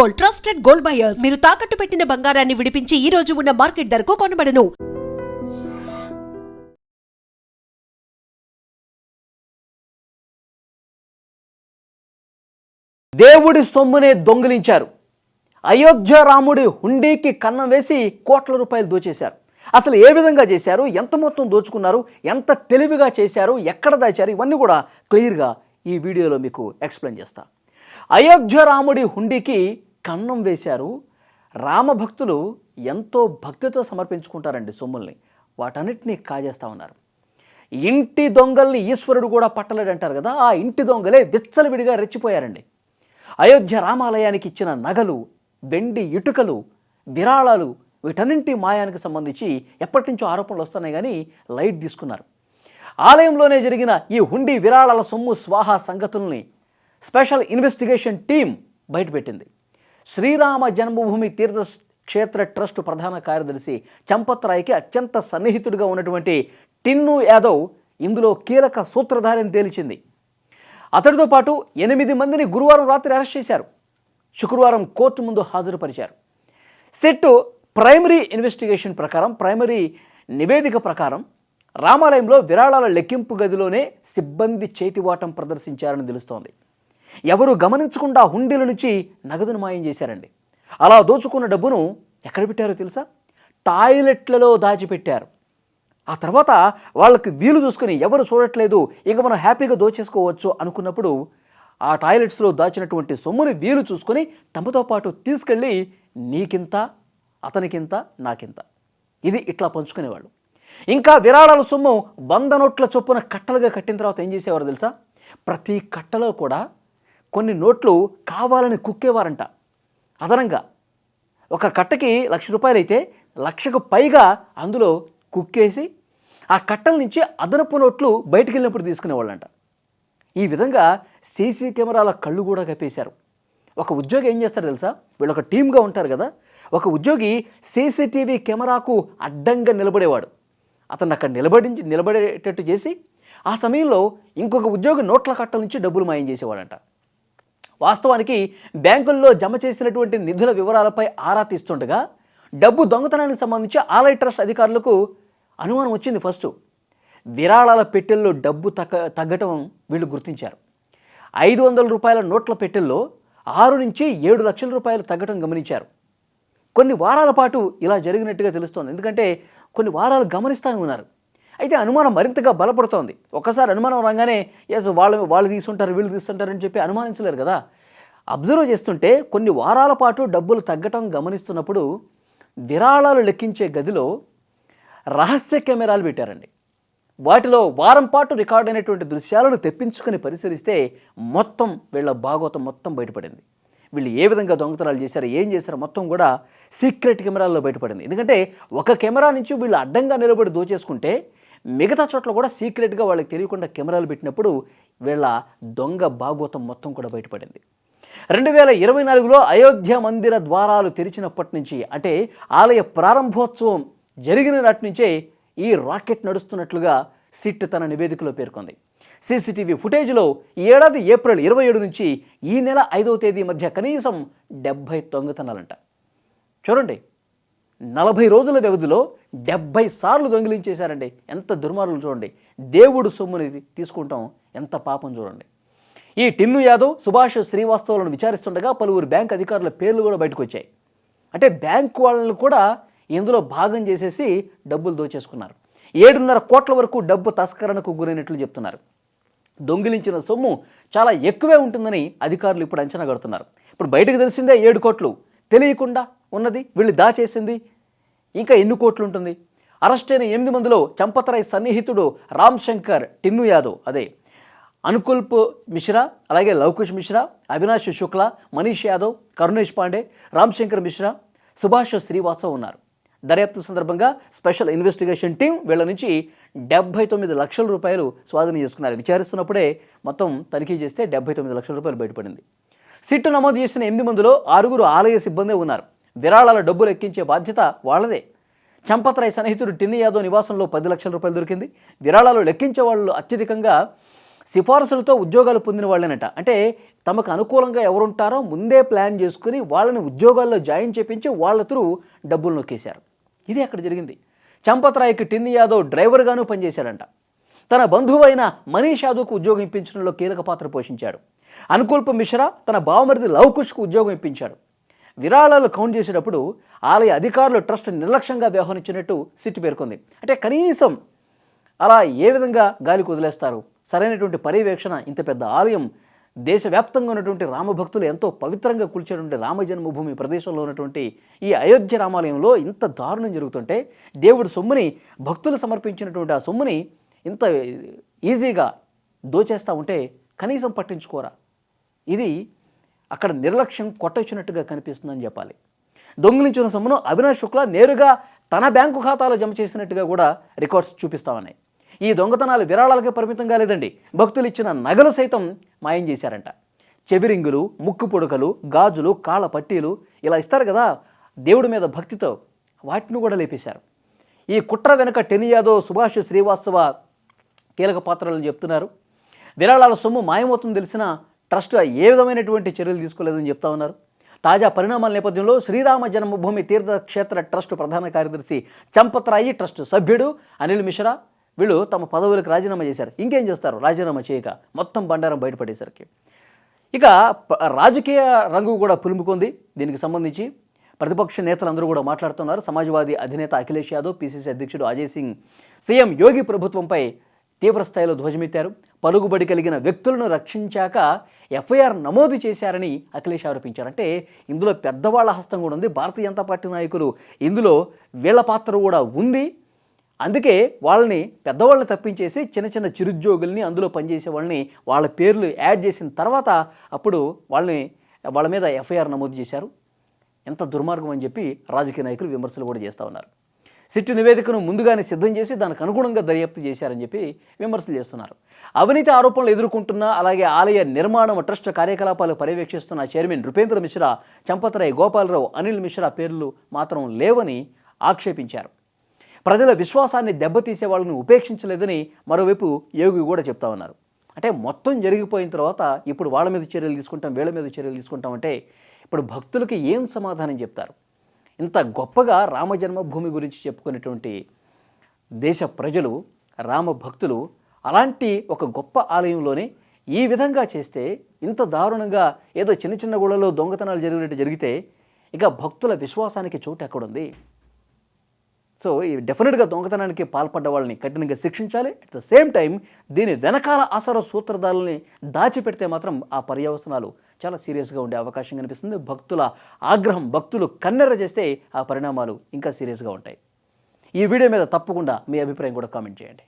Gold, trusted gold buyers. మీరు తాకట్టు పెట్టిన బంగారాన్ని విడిపించి ఈ రోజు ఉన్న మార్కెట్ ధరకు కొనబడను. దేవుడి సొమ్మునే దొంగిలించారు. అయోధ్య రాముడి హుండీకి కన్నం వేసి కోట్ల రూపాయలు దోచేశారు. అసలు ఏ విధంగా చేశారు, ఎంత మొత్తం దోచుకున్నారు, ఎంత తెలివిగా చేశారు, ఎక్కడ దాచారు, ఇవన్నీ కూడా క్లియర్గా ఈ వీడియోలో మీకు ఎక్స్ప్లెయిన్ చేస్తా. అయోధ్య రాముడి హుండీకి కన్నం వేశారు. రామభక్తులు ఎంతో భక్తితో సమర్పించుకుంటారండి సొమ్ముల్ని, వాటన్నిటినీ కాజేస్తూ ఉన్నారు. ఇంటి దొంగల్ని ఈశ్వరుడు కూడా పట్టలేడంటారు కదా, ఆ ఇంటి దొంగలే విచ్చలవిడిగా రెచ్చిపోయారండి. అయోధ్య రామాలయానికి ఇచ్చిన నగలు, వెండి ఇటుకలు, విరాళాలు, వీటన్నింటి మాయానికి సంబంధించి ఎప్పటి నుంచో ఆరోపణలు వస్తున్నాయి కానీ లైట్ తీసుకున్నారు. ఆలయంలోనే జరిగిన ఈ హుండీ విరాళాల సొమ్ము స్వాహా సంగతుల్ని స్పెషల్ ఇన్వెస్టిగేషన్ టీం బయటపెట్టింది. శ్రీరామ జన్మభూమి తీర్థక్షేత్ర ట్రస్ట్ ప్రధాన కార్యదర్శి చంపత్ రాయ్కి అత్యంత సన్నిహితుడిగా ఉన్నటువంటి టిన్ను యాదవ్ ఇందులో కీలక సూత్రధారిని తేల్చింది. అతడితో పాటు 8 మందిని గురువారం రాత్రి అరెస్ట్ చేశారు. శుక్రవారం కోర్టు ముందు హాజరుపరిచారు. సిట్ ప్రైమరీ ఇన్వెస్టిగేషన్ ప్రకారం, ప్రైమరీ నివేదిక ప్రకారం రామాలయంలో విరాళాల లెక్కింపు గదిలోనే సిబ్బంది చేతివాటం ప్రదర్శించారని తెలుస్తోంది. ఎవరు గమనించకుండా హుండీల నుంచి నగదును మాయం చేశారండి. అలా దోచుకున్న డబ్బును ఎక్కడ పెట్టారో తెలుసా? టాయిలెట్లలో దాచిపెట్టారు. ఆ తర్వాత వాళ్ళకి వీలు చూసుకుని ఎవరు చూడట్లేదు, ఇక మనం హ్యాపీగా దోచేసుకోవచ్చు అనుకున్నప్పుడు ఆ టాయిలెట్స్లో దాచినటువంటి సొమ్ముని వీలు చూసుకొని తమతో పాటు తీసుకెళ్ళి నీకింత, అతనికింత, నాకింత, ఇది ఇట్లా పంచుకునేవాళ్ళు. ఇంకా విరాళాల సొమ్ము 100 నోట్ల చొప్పున కట్టలుగా కట్టిన తర్వాత ఏం చేసేవారు తెలుసా? ప్రతి కట్టలో కూడా కొన్ని నోట్లు కావాలని కుక్కేవారంట. అదనంగా ఒక కట్టకి 1,00,000 రూపాయలు అయితే 1,00,000కు పైగా అందులో కుక్కేసి ఆ కట్టల నుంచి అదనపు నోట్లు బయటికి వెళ్ళినప్పుడు తీసుకునేవాళ్ళంట. ఈ విధంగా సీసీ కెమెరాల కళ్ళు కూడా కప్పేశారు. ఒక ఉద్యోగి ఏం చేస్తాడు తెలుసా? వీళ్ళు ఒక టీమ్గా ఉంటారు కదా, ఒక ఉద్యోగి సీసీటీవీ కెమెరాకు అడ్డంగా నిలబడేవాడు. అతను అక్కడ నిలబడేటట్టు చేసి ఆ సమయంలో ఇంకొక ఉద్యోగి నోట్ల కట్టల నుంచి డబ్బులు మాయం చేసేవాడంట. వాస్తవానికి బ్యాంకుల్లో జమ చేసినటువంటి నిధుల వివరాలపై ఆరా తీస్తుండగా డబ్బు దొంగతనానికి సంబంధించి ఆలయ ట్రస్ట్ అధికారులకు అనుమానం వచ్చింది. ఫస్ట్ విరాళాల పెట్టెల్లో డబ్బు తగ్గటం వీళ్ళు గుర్తించారు. 500 రూపాయల నోట్ల పెట్టెల్లో 6 నుంచి 7 లక్షల రూపాయలు తగ్గటం గమనించారు. కొన్ని వారాల పాటు ఇలా జరిగినట్టుగా తెలుస్తోంది. ఎందుకంటే కొన్ని వారాలు గమనిస్తూనే ఉన్నారు. అయితే అనుమానం మరింతగా బలపడుతోంది. ఒక్కసారి అనుమానం రాగానే వాళ్ళు తీసుంటారు, వీళ్ళు తీసుంటారు అని చెప్పి అనుమానించలేరు కదా. అబ్జర్వ్ చేస్తుంటే కొన్ని వారాల పాటు డబ్బులు తగ్గటం గమనిస్తున్నప్పుడు విరాళాలు లెక్కించే గదిలో రహస్య కెమెరాలు పెట్టారండి. వాటిలో వారం పాటు రికార్డ్ అయినటువంటి దృశ్యాలను తెప్పించుకొని పరిశీలిస్తే మొత్తం వీళ్ళ భాగవతం మొత్తం బయటపడింది. వీళ్ళు ఏ విధంగా దొంగతనాలు చేశారు, ఏం చేశారో మొత్తం కూడా సీక్రెట్ కెమెరాల్లో బయటపడింది. ఎందుకంటే ఒక కెమెరా నుంచి వీళ్ళు అడ్డంగా నిలబడి దోచేసుకుంటే మిగతా చోట్ల కూడా సీక్రెట్గా వాళ్ళకి తెలియకుండా కెమెరాలు పెట్టినప్పుడు వీళ్ళ దొంగ భాగవతం మొత్తం కూడా బయటపడింది. 2024లో అయోధ్య మందిర ద్వారాలు తెరిచినప్పటి నుంచి, అంటే ఆలయ ప్రారంభోత్సవం జరిగిన నాటి నుంచే ఈ రాకెట్ నడుస్తున్నట్లుగా సిట్ తన నివేదికలో పేర్కొంది. సీసీటీవీ ఫుటేజ్లో ఈ ఏడాది ఏప్రిల్ 27 నుంచి ఈ నెల 5వ తేదీ మధ్య కనీసం 70 దొంగతనాలంట. చూడండి, 40 రోజుల వ్యవధిలో 70 సార్లు దొంగిలించేశారండి. ఎంత దుర్మార్గులు చూడండి. దేవుడు సొమ్ముని తీసుకుంటాం, ఎంత పాపం చూడండి. ఈ టిన్ను యాదవ్, సుభాష్ శ్రీవాస్తవులను విచారిస్తుండగా పలువురు బ్యాంక్ అధికారుల పేర్లు కూడా బయటకు వచ్చాయి. అంటే బ్యాంకు వాళ్ళని కూడా ఇందులో భాగం చేసేసి డబ్బులు దోచేసుకున్నారు. 7.5 కోట్ల వరకు డబ్బు తస్కరణకు గురైనట్లు చెప్తున్నారు. దొంగిలించిన సొమ్ము చాలా ఎక్కువే ఉంటుందని అధికారులు ఇప్పుడు అంచనా కడుతున్నారు. ఇప్పుడు బయటకు తెలిసిందే 7 కోట్లు, తెలియకుండా ఉన్నది వీళ్ళు దాచేసింది ఇంకా ఎన్ని కోట్లు ఉంటుంది? అరెస్ట్ అయిన 8 మందిలో చంపత్ రాయ్ సన్నిహితుడు రామ్ శంకర్, టిన్ను యాదవ్, అదే అనుకుల్ప్ మిశ్రా, అలాగే లవకుష్ మిశ్రా, అవినాష్ శుక్లా, మనీష్ యాదవ్, కరుణేష్ పాండే, రామ్ శంకర్ మిశ్రా, సుభాష్ శ్రీవాస్తవ్ ఉన్నారు. దర్యాప్తు సందర్భంగా స్పెషల్ ఇన్వెస్టిగేషన్ టీం వీళ్ళ నుంచి 79 లక్షల రూపాయలు స్వాధీనం చేసుకున్నారు. విచారిస్తున్నప్పుడే మొత్తం తనిఖీ చేస్తే 79 లక్షల రూపాయలు బయటపడింది. సిట్ నమోదు చేసిన 8 మందిలో 6 ఆలయ సిబ్బందే ఉన్నారు. విరాళాల డబ్బులు ఎక్కించే బాధ్యత వాళ్ళదే. చంపత్ రాయ్ సన్నిహితుడు టిన్ను యాదవ్ నివాసంలో 10 లక్షల రూపాయలు దొరికింది. విరాళాలు లెక్కించే వాళ్ళు అత్యధికంగా సిఫారసులతో ఉద్యోగాలు పొందిన వాళ్ళేనట. అంటే తమకు అనుకూలంగా ఎవరుంటారో ముందే ప్లాన్ చేసుకుని వాళ్ళని ఉద్యోగాల్లో జాయిన్ చేపించి వాళ్ళ త్రూ డబ్బులు నొక్కేశారు. ఇది అక్కడ జరిగింది. చంపత్ రాయ్కి టిన్ని యాదవ్ డ్రైవర్గాను పనిచేశాడంట. తన బంధువైన మనీష్ యాదవ్కు ఉద్యోగం ఇప్పించడంలో కీలక పాత్ర పోషించాడు. అనుకూల్ప మిశ్రా తన బావమరిది లవ్ కుష్కు ఉద్యోగం ఇప్పించాడు. విరాళాలు కౌంట్ చేసేటప్పుడు ఆలయ అధికారులు ట్రస్ట్ నిర్లక్ష్యంగా వ్యవహరించినట్టు సిట్ పేర్కొంది. అంటే కనీసం అలా ఏ విధంగా గాలికి వదిలేస్తారు? సరైనటువంటి పర్యవేక్షణ. ఇంత పెద్ద ఆలయం, దేశవ్యాప్తంగా ఉన్నటువంటి రామభక్తులు ఎంతో పవిత్రంగా కూల్చేటువంటి రామ జన్మభూమి ప్రదేశంలో ఉన్నటువంటి ఈ అయోధ్య రామాలయంలో ఇంత దారుణం జరుగుతుంటే, దేవుడి సొమ్ముని, భక్తులు సమర్పించినటువంటి ఆ సొమ్ముని ఇంత ఈజీగా దోచేస్తూ ఉంటే కనీసం పట్టించుకోరా? ఇది అక్కడ నిర్లక్ష్యం కొట్టొచ్చినట్టుగా కనిపిస్తుందని చెప్పాలి. దొంగిలించిన సొమ్మును అవినాష్ శుక్లా నేరుగా తన బ్యాంకు ఖాతాలో జమ చేసినట్టుగా కూడా రికార్డ్స్ చూపిస్తామన్నాయి. ఈ దొంగతనాలు విరాళాలకే పరిమితం కాలేదండి. భక్తులు ఇచ్చిన నగలు సైతం మాయం చేశారంట. చెవిరింగులు, ముక్కు పొడుకలు, గాజులు, కాళ్ళ పట్టీలు ఇలా ఇస్తారు కదా దేవుడి మీద భక్తితో, వాటిని కూడా లేపేశారు. ఈ కుట్ర వెనుక టిన్ని యాదవ్, సుభాష్ శ్రీవాస్తవ కీలక పాత్రలను చెప్తున్నారు. విరాళాల సొమ్ము మాయమవుతుందని తెలిసిన ట్రస్ట్ ఏ విధమైనటువంటి చర్యలు తీసుకోలేదని చెప్తా ఉన్నారు. తాజా పరిణామాల నేపథ్యంలో శ్రీరామ జన్మభూమి తీర్థక్షేత్ర ట్రస్ట్ ప్రధాన కార్యదర్శి చంపత్ రాయ్, ట్రస్ట్ సభ్యుడు అనిల్ మిశ్రా వీళ్ళు తమ పదవులకు రాజీనామా చేశారు. ఇంకేం చేస్తారు రాజీనామా చేయక? మొత్తం బండారం బయటపడేసరికి ఇక రాజకీయ రంగు కూడా పులుముకుంది. దీనికి సంబంధించి ప్రతిపక్ష నేతలందరూ కూడా మాట్లాడుతున్నారు. సమాజ్వాదీ అధినేత అఖిలేష్ యాదవ్, పిసిసి అధ్యక్షుడు అజయ్ సింగ్ సీఎం యోగి ప్రభుత్వంపై తీవ్రస్థాయిలో ధ్వజమెత్తారు. పలుకుబడి కలిగిన వ్యక్తులను రక్షించాక ఎఫ్ఐఆర్ నమోదు చేశారని అఖిలేష్ ఆరోపించారు. అంటే ఇందులో పెద్దవాళ్ల హస్తం కూడా ఉంది. భారతీయ జనతా పార్టీ నాయకులు ఇందులో వీళ్ళ పాత్ర కూడా ఉంది. అందుకే వాళ్ళని, పెద్దవాళ్ళని తప్పించేసి చిన్న చిన్న చిరుద్యోగుల్ని, అందులో పనిచేసే వాళ్ళని, వాళ్ళ పేర్లు యాడ్ చేసిన తర్వాత అప్పుడు వాళ్ళ మీద ఎఫ్ఐఆర్ నమోదు చేశారు. ఎంత దుర్మార్గం అని చెప్పి రాజకీయ నాయకులు విమర్శలు కూడా చేస్తూ ఉన్నారు. సిట్టు నివేదికను ముందుగానే సిద్ధం చేసి దానికి అనుగుణంగా దర్యాప్తు చేశారని చెప్పి విమర్శలు చేస్తున్నారు. అవినీతి ఆరోపణలు ఎదుర్కొంటున్న, అలాగే ఆలయ నిర్మాణం, ట్రస్ట్ కార్యకలాపాలు పర్యవేక్షిస్తున్న చైర్మన్ నృపేంద్ర మిశ్రా, చంపత్ రాయ్, గోపాలరావు, అనిల్ మిశ్రా పేర్లు మాత్రం లేవని ఆక్షేపించారు. ప్రజల విశ్వాసాన్ని దెబ్బతీసే వాళ్ళని ఉపేక్షించలేదని మరోవైపు యోగి కూడా చెప్తా ఉన్నారు. అంటే మొత్తం జరిగిపోయిన తర్వాత ఇప్పుడు వాళ్ళ మీద చర్యలు తీసుకుంటాం, వీళ్ళ మీద చర్యలు తీసుకుంటాం అంటే ఇప్పుడు భక్తులకి ఏం సమాధానం చెప్తారు? ఇంత గొప్పగా రామ జన్మభూమి గురించి చెప్పుకునేటువంటి దేశ ప్రజలు, రామ భక్తులు అలాంటి ఒక గొప్ప ఆలయంలోనే ఈ విధంగా చేస్తే, ఇంత దారుణంగా ఏదో చిన్న చిన్న గుళ్ళలో దొంగతనాలు జరిగినట్టు జరిగితే ఇక భక్తుల విశ్వాసానికి చోటు ఎక్కడుంది? సో ఈ డెఫినెట్గా దొంగతనానికి పాల్పడ్డ వాళ్ళని కఠినంగా శిక్షించాలి. అట్ ద సేమ్ టైం దీని వెనకాల అసలు సూత్రధారుల్ని దాచిపెడితే మాత్రం ఆ పర్యవసనాలు చాలా సీరియస్గా ఉండే అవకాశం కనిపిస్తుంది. భక్తుల ఆగ్రహం, భక్తులు కన్నెర్ర చేస్తే ఆ పరిణామాలు ఇంకా సీరియస్గా ఉంటాయి. ఈ వీడియో మీద తప్పకుండా మీ అభిప్రాయం కూడా కామెంట్ చేయండి.